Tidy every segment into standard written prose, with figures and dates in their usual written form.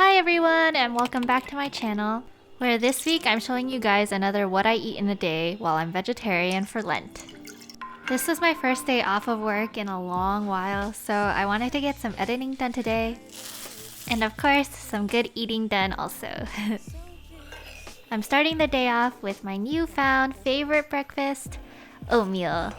Hi everyone, and welcome back to my channel, where this week I'm showing you guys another what I eat in a day while I'm vegetarian for Lent. This was my first day off of work in a long while, so I wanted to get some editing done today. And of course, some good eating done also. I'm starting the day off with my newfound favorite breakfast, oatmeal.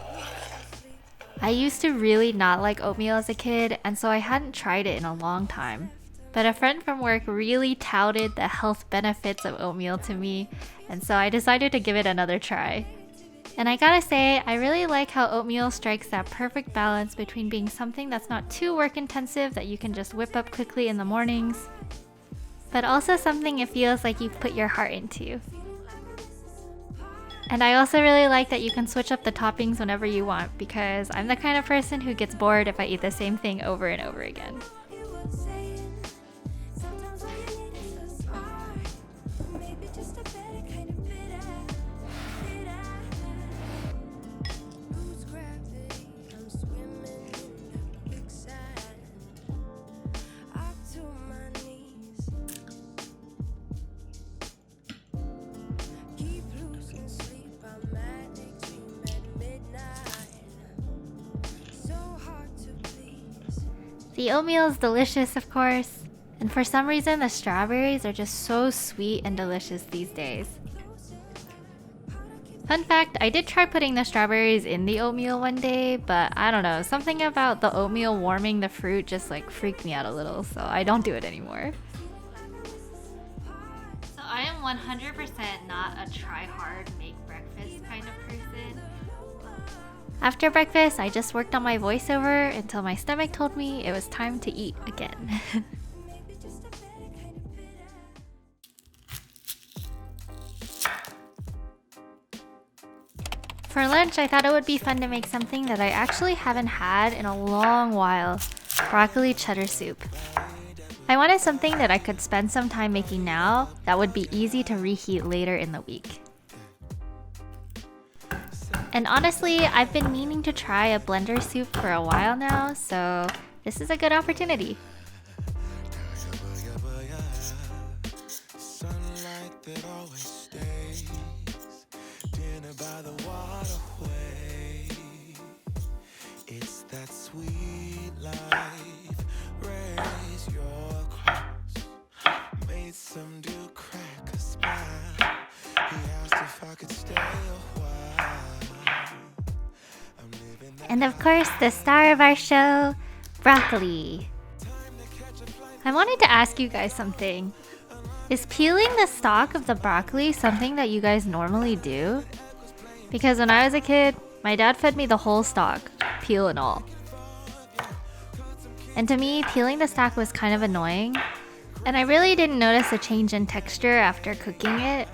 I used to really not like oatmeal as a kid, and so I hadn't tried it in a long time. But a friend from work really touted the health benefits of oatmeal to me, and so I decided to give it another try. And I gotta say, I really like how oatmeal strikes that perfect balance between being something that's not too work intensive that you can just whip up quickly in the mornings, but also something it feels like you've put your heart into. And I also really like that you can switch up the toppings whenever you want, because I'm the kind of person who gets bored if I eat the same thing over and over again. The oatmeal is delicious, of course, and for some reason the strawberries are just so sweet and delicious these days. Fun fact, I did try putting the strawberries in the oatmeal one day, but I don't know, something about the oatmeal warming the fruit just like freaked me out a little, so I don't do it anymore. So I am 100% not a try hard, make breakfast kind of person. After breakfast, I just worked on my voiceover until my stomach told me it was time to eat again. For lunch, I thought it would be fun to make something that I actually haven't had in a long while: broccoli cheddar soup. I wanted something that I could spend some time making now that would be easy to reheat later in the week. And honestly, I've been meaning to try a blender soup for a while now, so this is a good opportunity. And of course, the star of our show, broccoli. I wanted to ask you guys something. Is peeling the stalk of the broccoli something that you guys normally do? Because when I was a kid, my dad fed me the whole stalk, peel and all. And to me, peeling the stalk was kind of annoying, and I really didn't notice a change in texture after cooking it.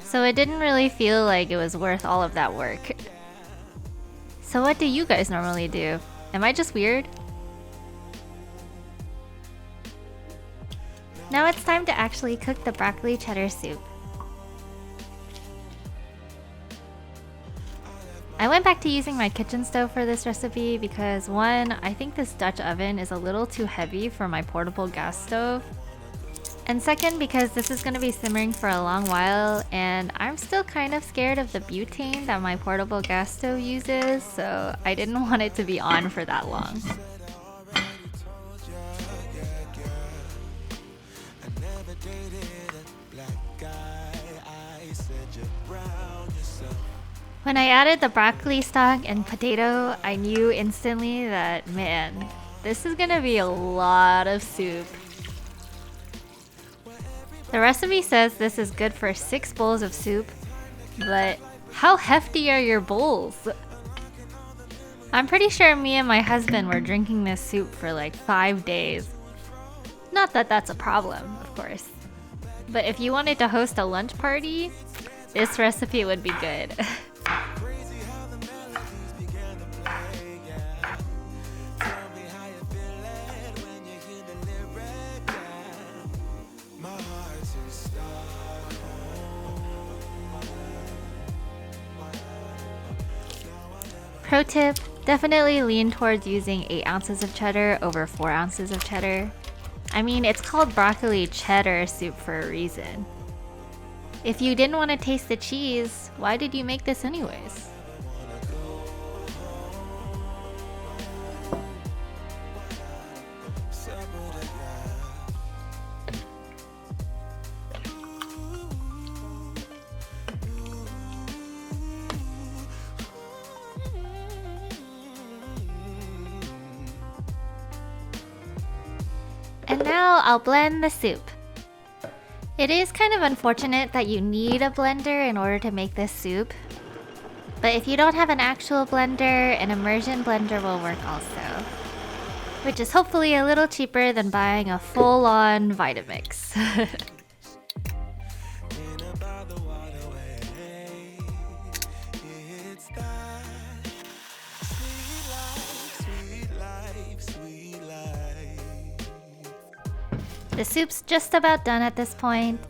So it didn't really feel like it was worth all of that work. So what do you guys normally do? Am I just weird? Now it's time to actually cook the broccoli cheddar soup. I went back to using my kitchen stove for this recipe because one, I think this Dutch oven is a little too heavy for my portable gas stove. And second, because this is going to be simmering for a long while, and I'm still kind of scared of the butane that my portable gas stove uses, so I didn't want it to be on for that long. When I added the broccoli stalk and potato, I knew instantly that, man, this is going to be a lot of soup. The recipe says this is good for 6 bowls of soup, but how hefty are your bowls? I'm pretty sure me and my husband were drinking this soup for like 5 days. Not that that's a problem, of course. But if you wanted to host a lunch party, this recipe would be good. Pro tip, definitely lean towards using 8 ounces of cheddar over 4 ounces of cheddar. I mean, it's called broccoli cheddar soup for a reason. If you didn't want to taste the cheese, why did you make this anyways? And now I'll blend the soup. It is kind of unfortunate that you need a blender in order to make this soup. But if you don't have an actual blender, an immersion blender will work also. Which is hopefully a little cheaper than buying a full-on Vitamix. The soup's just about done at this point.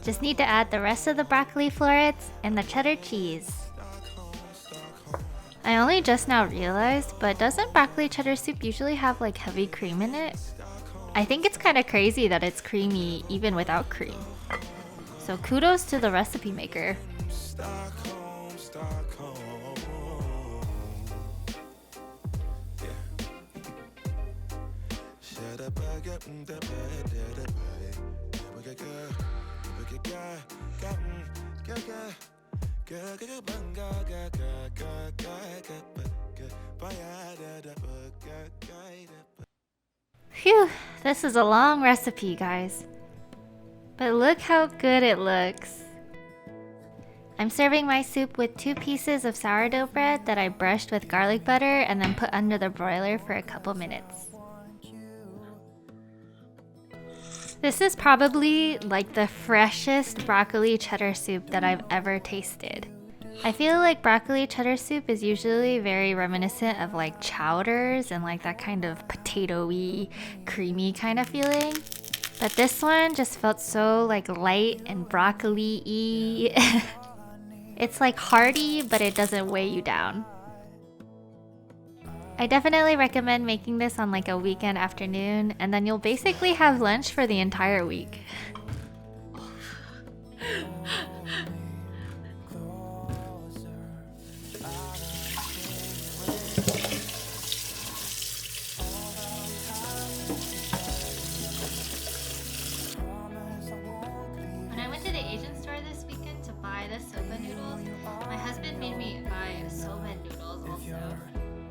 Just need to add the rest of the broccoli florets and the cheddar cheese. I only just now realized, but doesn't broccoli cheddar soup usually have like heavy cream in it? I think it's kind of crazy that it's creamy even without cream. So kudos to the recipe maker. Phew, this is a long recipe, guys. But look how good it looks. I'm serving my soup with 2 pieces of sourdough bread that I brushed with garlic butter and then put under the broiler for a couple minutes. This is probably like the freshest broccoli cheddar soup that I've ever tasted. I feel like broccoli cheddar soup is usually very reminiscent of like chowders and like that kind of potato-y, creamy kind of feeling. But this one just felt so like light and broccoli-y. It's like hearty, but it doesn't weigh you down. I definitely recommend making this on like a weekend afternoon, and then you'll basically have lunch for the entire week. When I went to the Asian store this weekend to buy the soba noodles, my husband made me buy soba noodles also.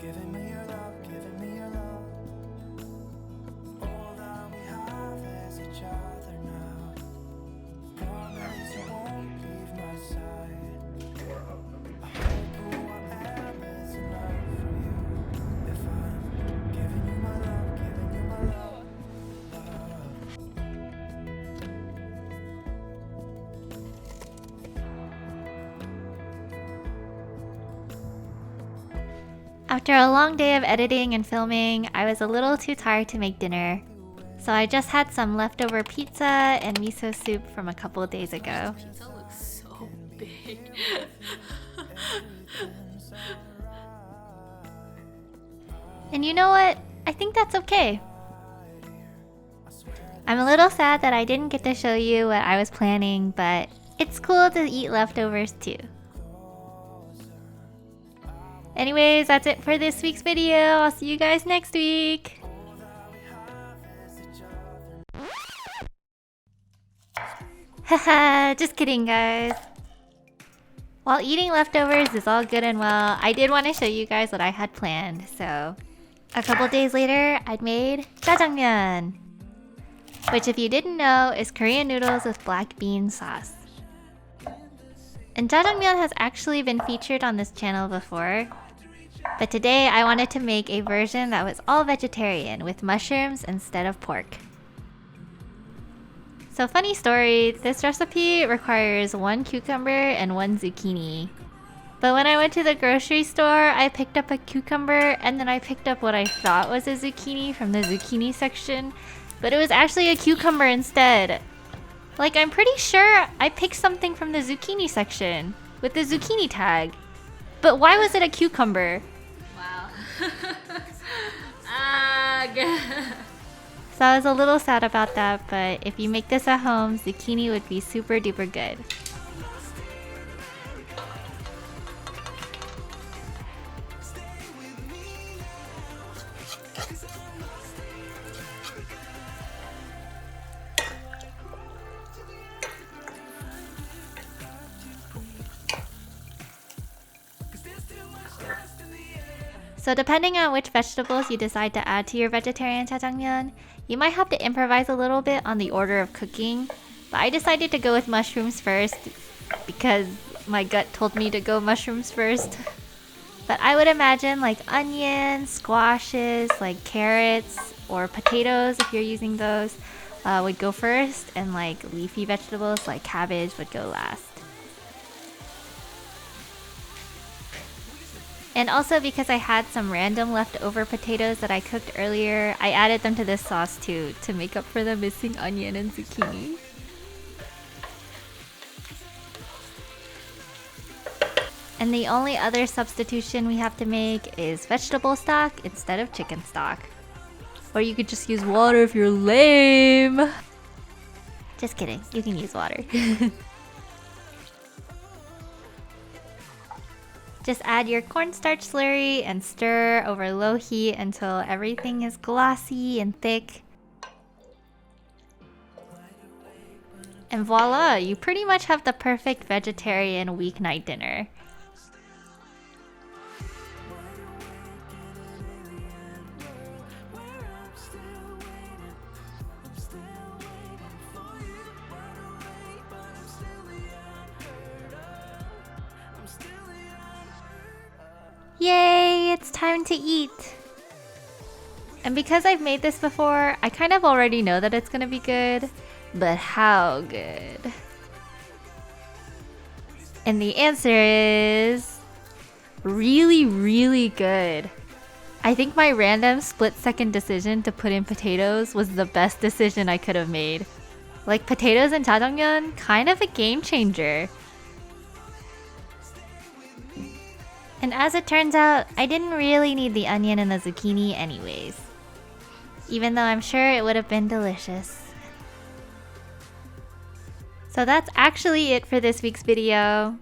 Giving me your love, giving me your love. All that we have is each other now. Promise you won't leave my side. I hope who I am is enough for you. If I'm giving you my love, giving you my love. After a long day of editing and filming, I was a little too tired to make dinner. So I just had some leftover pizza and miso soup from a couple of days ago. Pizza looks so big. And you know what? I think that's okay. I'm a little sad that I didn't get to show you what I was planning, but it's cool to eat leftovers too. Anyways, that's it for this week's video. I'll see you guys next week. Haha, just kidding, guys. While eating leftovers is all good and well, I did want to show you guys what I had planned. So, a couple days later, I'd made jjajangmyeon, which if you didn't know is Korean noodles with black bean sauce. And jjajangmyeon has actually been featured on this channel before, but today I wanted to make a version that was all vegetarian with mushrooms instead of pork. So funny story, this recipe requires 1 cucumber and 1 zucchini. But when I went to the grocery store, I picked up a cucumber and then I picked up what I thought was a zucchini from the zucchini section, but it was actually a cucumber instead. Like, I'm pretty sure I picked something from the zucchini section with the zucchini tag. But why was it a cucumber? Wow. So I was a little sad about that, but if you make this at home, zucchini would be super duper good. So depending on which vegetables you decide to add to your vegetarian jjajangmyeon, you might have to improvise a little bit on the order of cooking. But I decided to go with mushrooms first because my gut told me to go mushrooms first. But I would imagine like onions, squashes, like carrots, or potatoes if you're using those, would go first, and like leafy vegetables like cabbage would go last. And also because I had some random leftover potatoes that I cooked earlier, I added them to this sauce too, to make up for the missing onion and zucchini. And the only other substitution we have to make is vegetable stock instead of chicken stock. Or you could just use water if you're lame. Just kidding, you can use water. Just add your cornstarch slurry and stir over low heat until everything is glossy and thick. And voila, you pretty much have the perfect vegetarian weeknight dinner. Yay, it's time to eat! And because I've made this before, I kind of already know that it's gonna be good, but how good? And the answer is really, really good. I think my random split-second decision to put in potatoes was the best decision I could have made. Like potatoes and jjajangmyeon, kind of a game changer. And as it turns out, I didn't really need the onion and the zucchini anyways. Even though I'm sure it would have been delicious. So that's actually it for this week's video.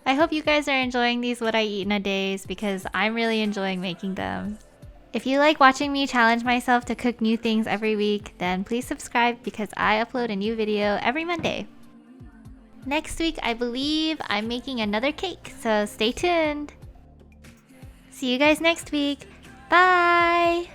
I hope you guys are enjoying these what I eat in a days because I'm really enjoying making them. If you like watching me challenge myself to cook new things every week, then please subscribe because I upload a new video every Monday. Next week, I believe I'm making another cake, so stay tuned! See you guys next week! Bye!